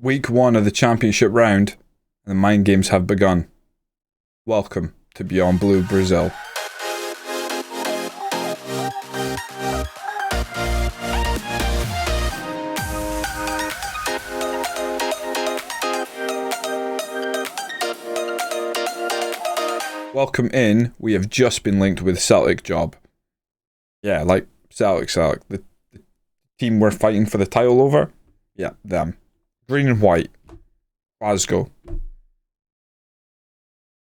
Week 1 of the championship round, and the mind games have begun. Welcome to Beyond Blue Brazil. Welcome in. We have just been linked with Celtic job. Yeah, like Celtic. The team we're fighting for the title over. Yeah, them. Green and white. Glasgow.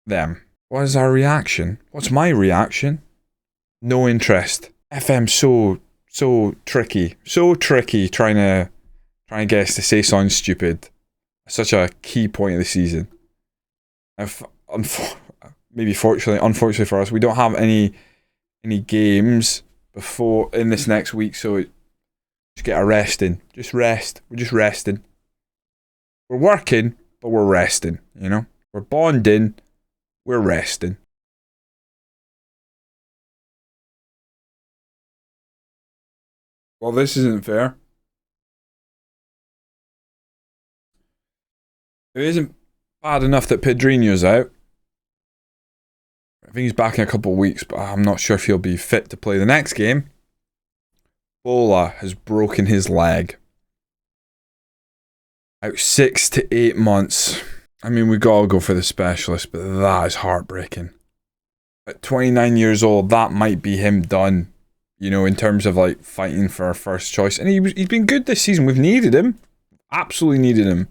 Them. What is our reaction? What's my reaction? No interest. FM so tricky. So tricky trying to get us to say something stupid. Such a key point of the season. Unfortunately for us, we don't have any games before in this next week, so just get a rest in. Just rest. We're just resting. We're working, but we're resting, you know? We're bonding, we're resting. Well, this isn't fair. It isn't bad enough that Pedrinho's out. I think he's back in a couple of weeks, but I'm not sure if he'll be fit to play the next game. Bola has broken his leg. Out 6 to 8 months. I mean, we gotta go for the specialist, but that is heartbreaking. At 29 years old, that might be him done, you know, in terms of like fighting for our first choice. And he's been good this season. We've needed him. Absolutely needed him.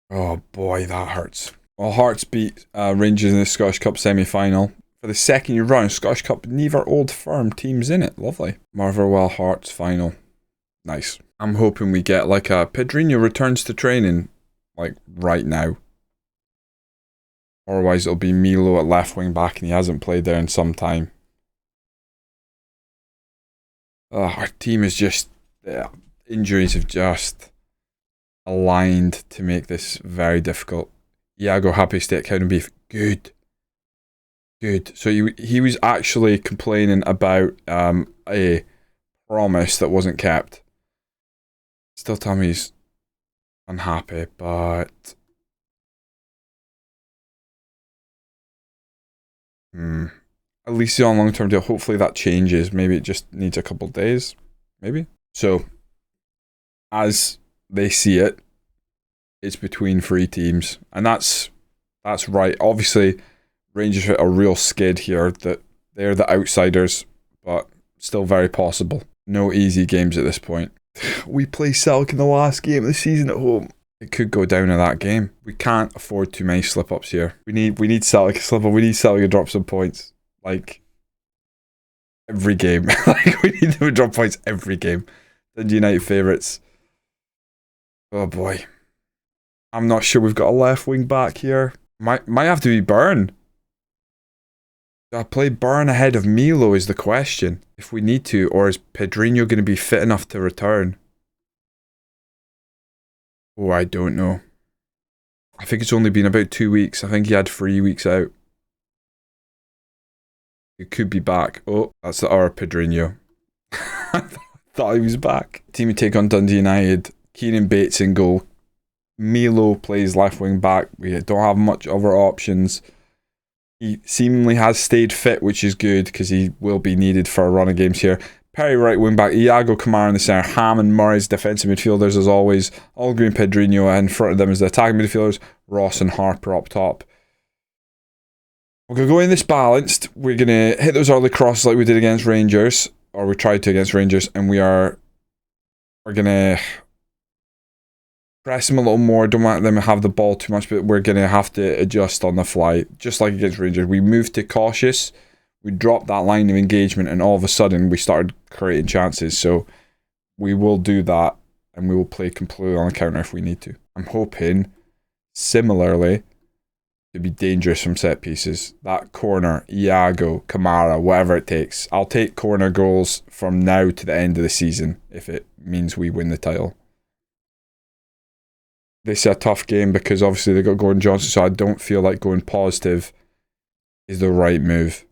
Oh boy, that hurts. Well, Hearts beat Rangers in the Scottish Cup semi-final. For the second year round, Scottish Cup, neither old firm teams in it. Lovely. Motherwell Hearts final. Nice. I'm hoping we get like a Pedrinho returns to training like right now. Otherwise it'll be Milo at left wing back and he hasn't played there in some time. Our team is just... injuries have just aligned to make this very difficult. Iago happy to stay at Cowdenbeath. Good. So he was actually complaining about a promise that wasn't kept. Still tell me he's unhappy, but at least he's on a long-term deal. Hopefully that changes. Maybe it just needs a couple of days. Maybe. So, as they see it, it's between 3 teams, and that's right. Obviously, Rangers hit a real skid here. That they're the outsiders, but still very possible. No easy games at this point. We play Celtic in the last game of the season at home. It could go down to that game. We can't afford too many slip-ups here. We need Celtic to slip up. We need Celtic to drop some points. Like, every game. Like, we need them to drop points every game. Dundee United favourites. Oh boy. I'm not sure we've got a left wing back here. Might have to be Byrne. Do I play Byrne ahead of Milo is the question. If we need to, or is Pedrinho going to be fit enough to return? Oh, I don't know. I think it's only been about 2 weeks. I think he had 3 weeks out. He could be back. Oh, that's our Pedrinho. I thought he was back. Team would take on Dundee United. Keenan Bates in goal. Milo plays left wing back. We don't have much other options. He seemingly has stayed fit, which is good because he will be needed for a run of games here. Perry right wing back, Iago Kamara in the centre, Ham and Murray's defensive midfielders as always. All Green Pedrinho, and in front of them is the attacking midfielders, Ross and Harper up top. We're going to go in this balanced. We're going to hit those early crosses like we did against Rangers, or we tried to against Rangers, and we're going to press them a little more. Don't want them to have the ball too much, but we're going to have to adjust on the fly. Just like against Rangers. We moved to cautious. We dropped that line of engagement and all of a sudden we started creating chances. So we will do that and we will play completely on the counter if we need to. I'm hoping, similarly, to be dangerous from set pieces. That corner, Iago, Kamara, whatever it takes. I'll take corner goals from now to the end of the season if it means we win the title. This is a tough game because obviously they got Gordon Johnson, so I don't feel like going positive is the right move.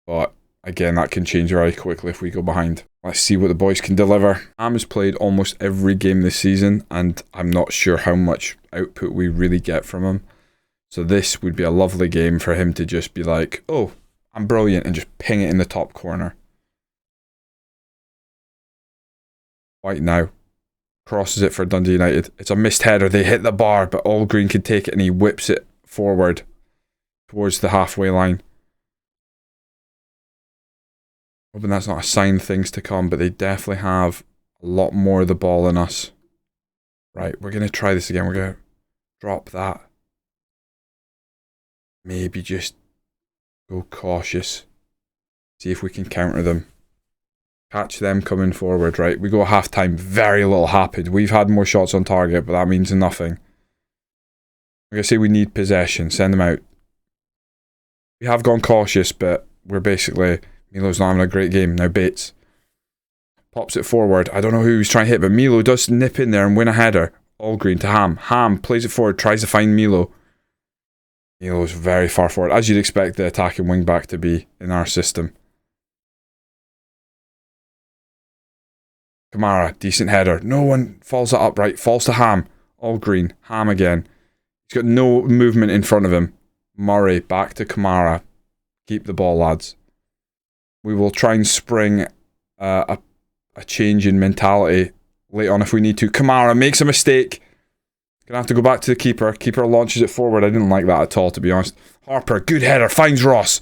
But again, that can change very quickly if we go behind. Let's see what the boys can deliver. Ham has played almost every game this season, and I'm not sure how much output we really get from him. So this would be a lovely game for him to just be like, oh, I'm brilliant, and just ping it in the top corner. White now. Crosses it for Dundee United. It's a missed header. They hit the bar, but Allgreen can take it, and he whips it forward towards the halfway line. Hoping that's not a sign of things to come, but they definitely have a lot more of the ball in us. Right, we're going to try this again. We're going to drop that. Maybe just go cautious. See if we can counter them. Catch them coming forward, right? We go half-time, very little happened. We've had more shots on target, but that means nothing. Like I say, we need possession. Send them out. We have gone cautious, but we're basically... Milo's not having a great game. Now Bates pops it forward. I don't know who he's trying to hit, but Milo does nip in there and win a header. Allgreen to Ham. Ham plays it forward, tries to find Milo. Milo's very far forward, as you'd expect the attacking wing-back to be in our system. Kamara, decent header. No one follows it up right. Falls to Ham. Allgreen. Ham again. He's got no movement in front of him. Murray, back to Kamara. Keep the ball, lads. We will try and spring a change in mentality late on if we need to. Kamara makes a mistake. Gonna have to go back to the keeper. Keeper launches it forward. I didn't like that at all, to be honest. Harper, good header. Finds Ross.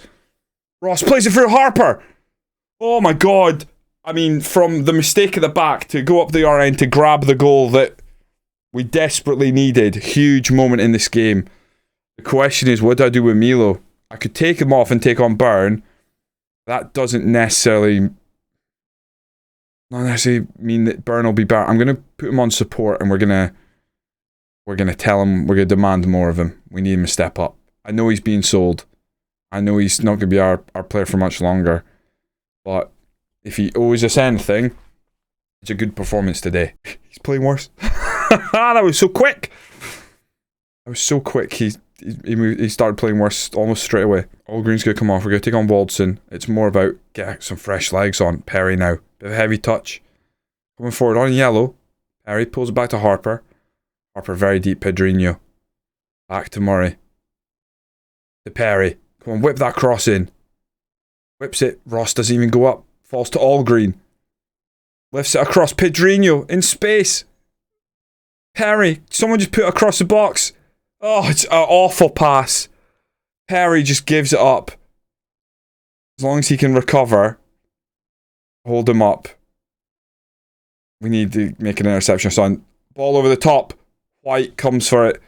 Ross plays it through Harper. Oh my god. I mean, from the mistake at the back to go up the RN to grab the goal that we desperately needed. Huge moment in this game. The question is, what do I do with Milo? I could take him off and take on Byrne. That doesn't necessarily... Not necessarily mean that Byrne will be better. I'm going to put him on support, and we're going to tell him, we're going to demand more of him. We need him to step up. I know he's being sold. I know he's not going to be our player for much longer. But if he owes us anything, it's a good performance today. He's playing worse. That was so quick. That was so quick. He started playing worse almost straight away. Allgreen's going to come off. We're going to take on Waldson. It's more about getting some fresh legs on. Perry now. Bit of a heavy touch. Coming forward on yellow. Perry pulls it back to Harper. Harper very deep. Pedrinho. Back to Murray. To Perry. Come on, whip that cross in. Whips it. Ross doesn't even go up. Falls to Allgreen. Lifts it across. Pedrinho in space. Perry. Someone just put it across the box. Oh, it's an awful pass. Perry just gives it up. As long as he can recover. Hold him up. We need to make an interception, son. Ball over the top. White comes for it.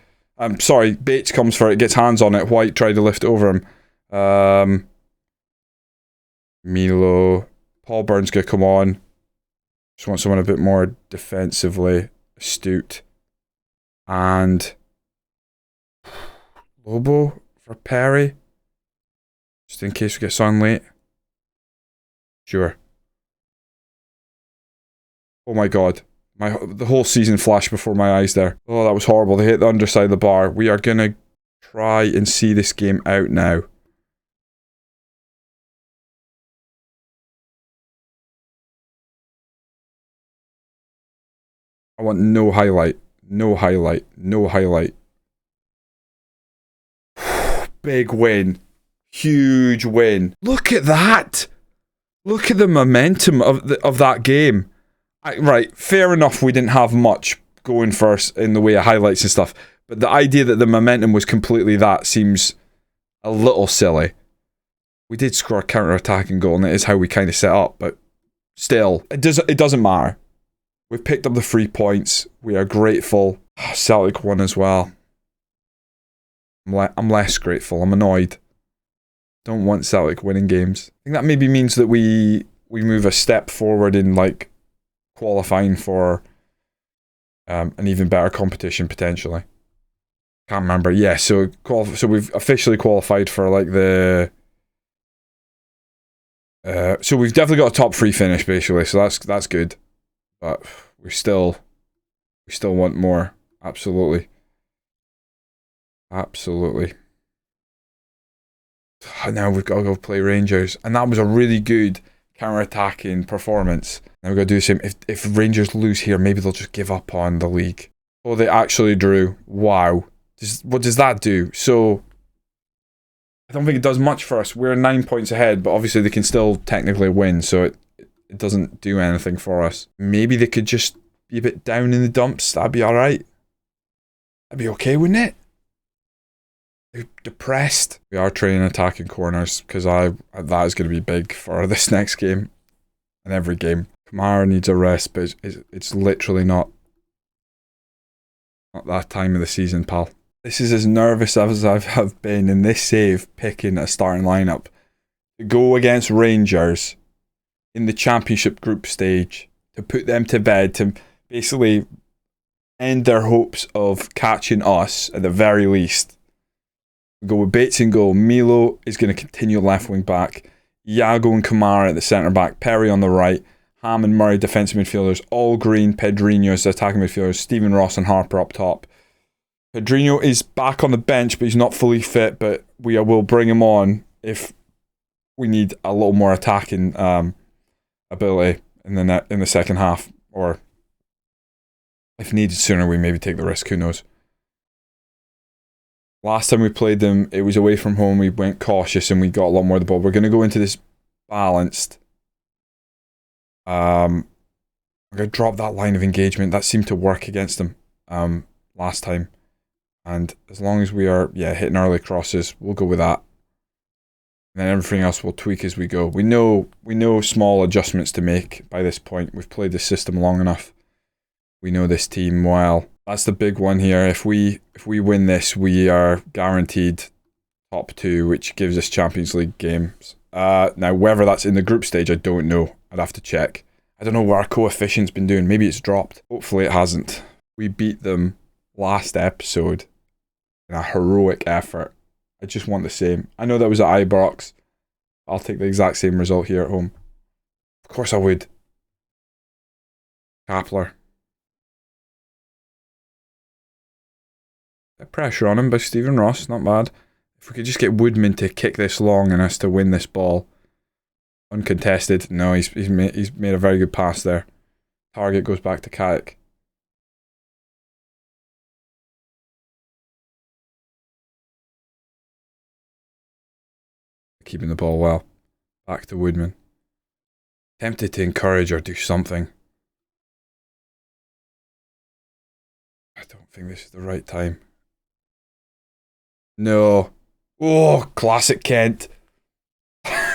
Bates comes for it. Gets hands on it. White tried to lift it over him. Milo. Paul Byrne's going to come on. Just want someone a bit more defensively astute. And... Lobo for Perry. Just in case we get on late. Sure. Oh my god. The whole season flashed before my eyes there. Oh, that was horrible. They hit the underside of the bar. We are going to try and see this game out now. I want no highlight. No highlight. No highlight. Big win. Huge win. Look at that. Look at the momentum of that game. Right, fair enough we didn't have much going for us in the way of highlights and stuff. But the idea that the momentum was completely that seems a little silly. We did score a counter-attacking goal, and it is how we kind of set up. But still, it doesn't matter. We've picked up the 3 points. We are grateful. Celtic won as well. I'm less grateful. I'm annoyed. Don't want Celtic winning games. I think that maybe means that we move a step forward in like qualifying for an even better competition potentially. Can't remember. Yeah, so we've officially qualified for like the. So we've definitely got a top 3 finish basically. So that's good, but we still want more. Absolutely. Absolutely. now we've got to go play Rangers. And that was a really good counter-attacking performance. Now we've got to do the same. If Rangers lose here, maybe they'll just give up on the league. Oh, they actually drew. Wow. What does that do? So, I don't think it does much for us. We're 9 points ahead, but obviously they can still technically win, so it doesn't do anything for us. Maybe they could just be a bit down in the dumps. That'd be alright. That'd be okay, wouldn't it? They're depressed. We are training attacking corners, because that is going to be big for this next game and every game. Kamara needs a rest, but it's literally not that time of the season, pal. This is as nervous as I have been in this save picking a starting lineup to go against Rangers in the Championship group stage, to put them to bed, to basically end their hopes of catching us at the very least. We go with Bates in goal. Milo is going to continue left wing back. Iago and Kamara at the centre back. Perry on the right. Ham and Murray defensive midfielders. All Green, Pedrinho as the attacking midfielders. Stephen Ross and Harper up top. Pedrinho is back on the bench, but he's not fully fit. But we will bring him on if we need a little more attacking ability in the second half, or if needed sooner, we maybe take the risk. Who knows? Last time we played them, it was away from home. We went cautious and we got a lot more of the ball. We're going to go into this balanced. I'm going to drop that line of engagement. That seemed to work against them last time. And as long as we are hitting early crosses, we'll go with that. And then everything else we'll tweak as we go. We know small adjustments to make by this point. We've played this system long enough. We know this team well. That's the big one here. If we win this, we are guaranteed top 2, which gives us Champions League games. Now, whether that's in the group stage, I don't know. I'd have to check. I don't know what our coefficient's been doing. Maybe it's dropped. Hopefully it hasn't. We beat them last episode in a heroic effort. I just want the same. I know that was at Ibrox. I'll take the exact same result here at home. Of course I would. Kapler. Bit of pressure on him by Stephen Ross. Not bad. If we could just get Woodman to kick this long and us to win this ball. Uncontested. No, he's made a very good pass there. Target goes back to Kayak. Keeping the ball well. Back to Woodman. Tempted to encourage or do something. I don't think this is the right time. No. Oh, classic Kent.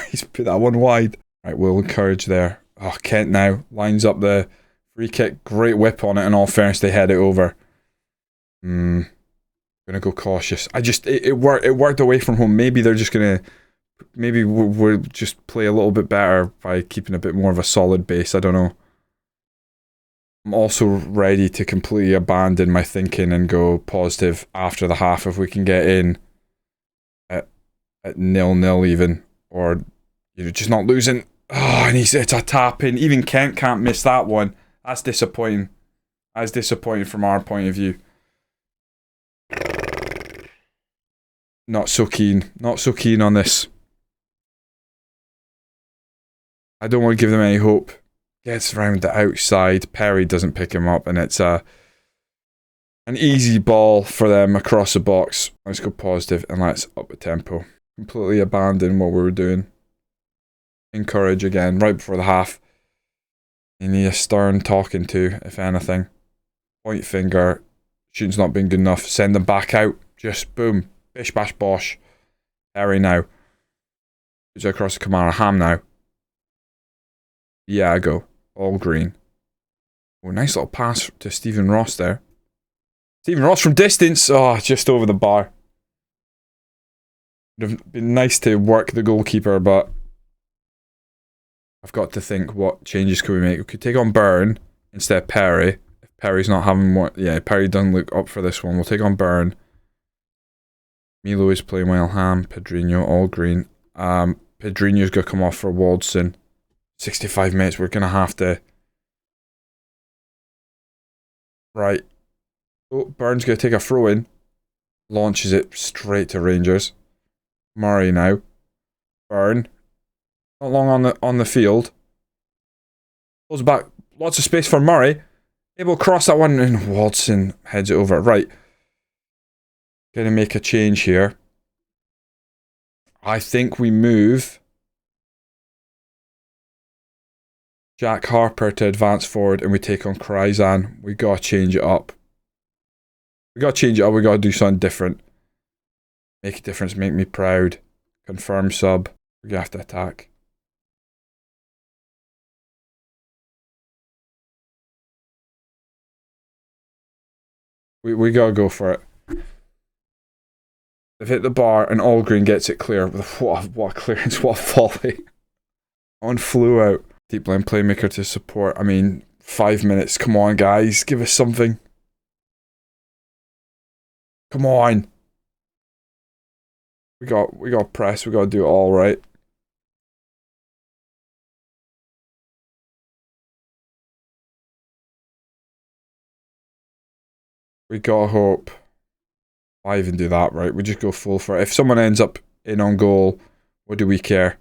He's put that one wide. Right, we'll encourage there. Oh, Kent now lines up the free kick. Great whip on it. In all fairness, they head it over. Gonna go cautious. It worked away from home. Maybe they're just gonna. Maybe we'll just play a little bit better by keeping a bit more of a solid base. I don't know. I'm also ready to completely abandon my thinking and go positive after the half if we can get in at 0-0 even, or just not losing. Oh, and it's a tap in. Even Kent can't miss that one. That's disappointing. That's disappointing from our point of view. Not so keen. Not so keen on this. I don't want to give them any hope. Gets around the outside. Perry doesn't pick him up, and it's an easy ball for them across the box. Let's go positive and let's up the tempo. Completely abandon what we were doing. Encourage again right before the half. You need a stern talking to, if anything. Point finger. Shooting's not been good enough. Send them back out. Just boom. Bish bash bosh. Perry now. Puts it across the Kamara. Ham now. Iago. All Green. Oh, nice little pass to Stephen Ross there. Stephen Ross from distance. Oh, just over the bar. Would have been nice to work the goalkeeper, but I've got to think, what changes could we make? We could take on Byrne instead of Perry. If Perry's not having more... Yeah, Perry doesn't look up for this one. We'll take on Byrne. Milo is playing well. Ham, Pedrinho, all Green. Pedrinho's going to come off for Waldson. 65 minutes, we're going to have to... Right. Oh, Byrne's going to take a throw in. Launches it straight to Rangers. Murray now. Burn. Not long on the field. Pulls back. Lots of space for Murray. Able to cross that one, and Watson heads it over. Right. Gonna make a change here. I think we move Jack Harper to advance forward, and we take on Kryzan. We gotta change it up. We gotta change it up. We gotta do something different. Make a difference. Make me proud. Confirm sub. We have to attack. We gotta go for it. They've hit the bar, and Allgreen gets it clear. What a clearance, what a volley. On flew out. Deep line playmaker to support. I mean, 5 minutes. Come on, guys. Give us something. Come on. We got press. We got to do it all right. We got hope. Why even do that, right? We just go full for it. If someone ends up in on goal, what do we care?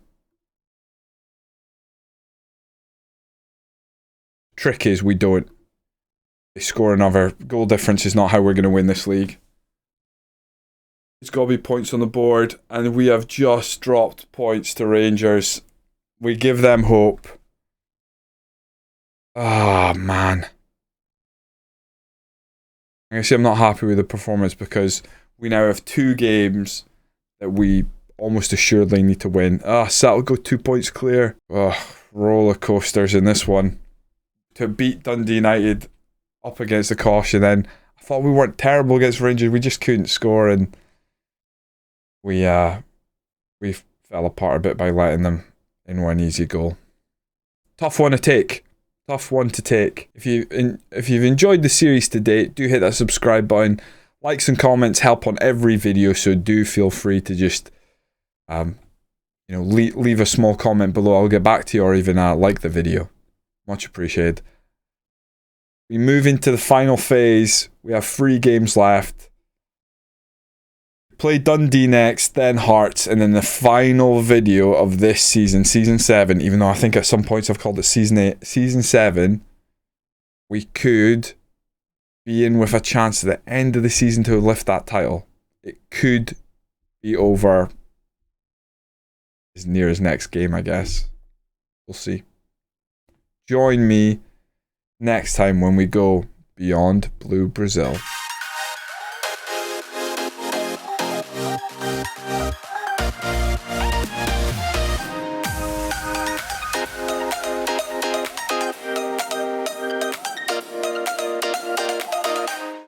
Trick is we don't. They score another. Goal difference is not how we're going to win this league. It's got to be points on the board, and we have just dropped points to Rangers. We give them hope. Ah, man. I'm going to say I'm not happy with the performance because we now have 2 games that we almost assuredly need to win. Settle go 2 points clear. Roller coasters in this one. To beat Dundee United up against the caution, then I thought we weren't terrible against Rangers. We just couldn't score, and we fell apart a bit by letting them in one easy goal. Tough one to take. Tough one to take. If you've enjoyed the series to date, do hit that subscribe button. Likes and comments help on every video, so do feel free to just leave a small comment below. I'll get back to you, or even like the video. Much appreciated. We move into the final phase. We have 3 games left. Play Dundee next, then Hearts, and then the final video of this season, Season 7, even though I think at some points I've called it Season 8, Season 7, we could be in with a chance at the end of the season to lift that title. It could be over as near as next game, I guess. We'll see. Join me next time when we go beyond Blue Brazil.